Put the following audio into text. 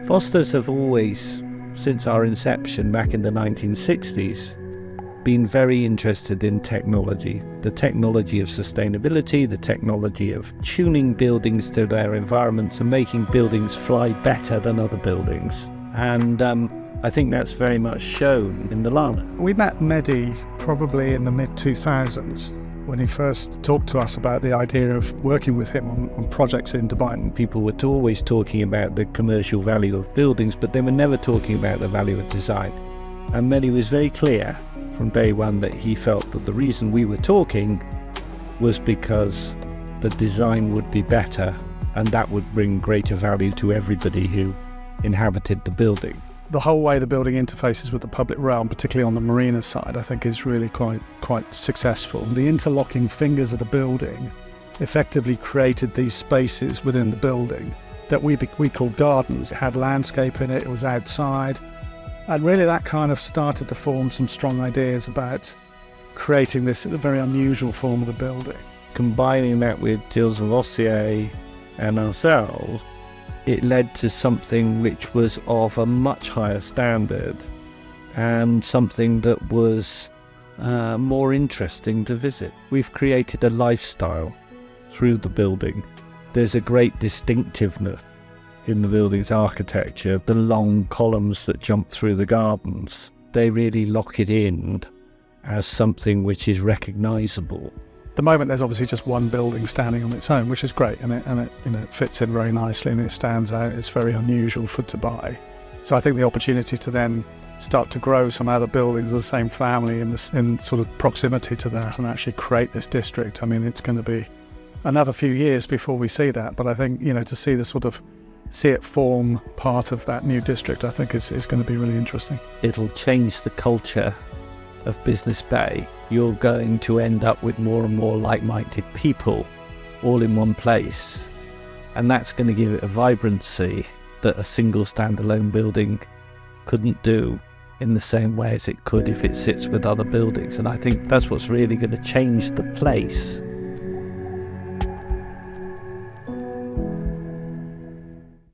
Fosters have always, since our inception back in the 1960s, been very interested in technology. The technology of sustainability, the technology of tuning buildings to their environments and making buildings fly better than other buildings. And I think that's very much shown in the Lana. We met Mahdi probably in the mid-2000s when he first talked to us about the idea of working with him on projects in Dubai. People were always talking about the commercial value of buildings, but they were never talking about the value of design. And Mahdi was very clear from day one that he felt that the reason we were talking was because the design would be better and that would bring greater value to everybody who inhabited the building. The whole way the building interfaces with the public realm, particularly on the marina side, I think is really quite successful. The interlocking fingers of the building effectively created these spaces within the building that we called gardens. It had landscape in it, it was outside, and really that kind of started to form some strong ideas about creating this very unusual form of the building. Combining that with Gilles Vossier and ourselves, it led to something which was of a much higher standard and something that was more interesting to visit. We've created a lifestyle through the building. There's a great distinctiveness in the building's architecture. The long columns that jump through the gardens, they really lock it in as something which is recognisable. At the moment there's obviously just one building standing on its own, which is great, and it fits in very nicely and it stands out. It's very unusual for Dubai. So I think the opportunity to then start to grow some other buildings of the same family in sort of proximity to that and actually create this district, I mean, it's going to be another few years before we see that. But I think, to see it form part of that new district, I think is going to be really interesting. It'll change the culture of Business Bay. You're going to end up with more and more like-minded people all in one place, and that's going to give it a vibrancy that a single standalone building couldn't do in the same way as it could if it sits with other buildings. And I think that's what's really going to change the place.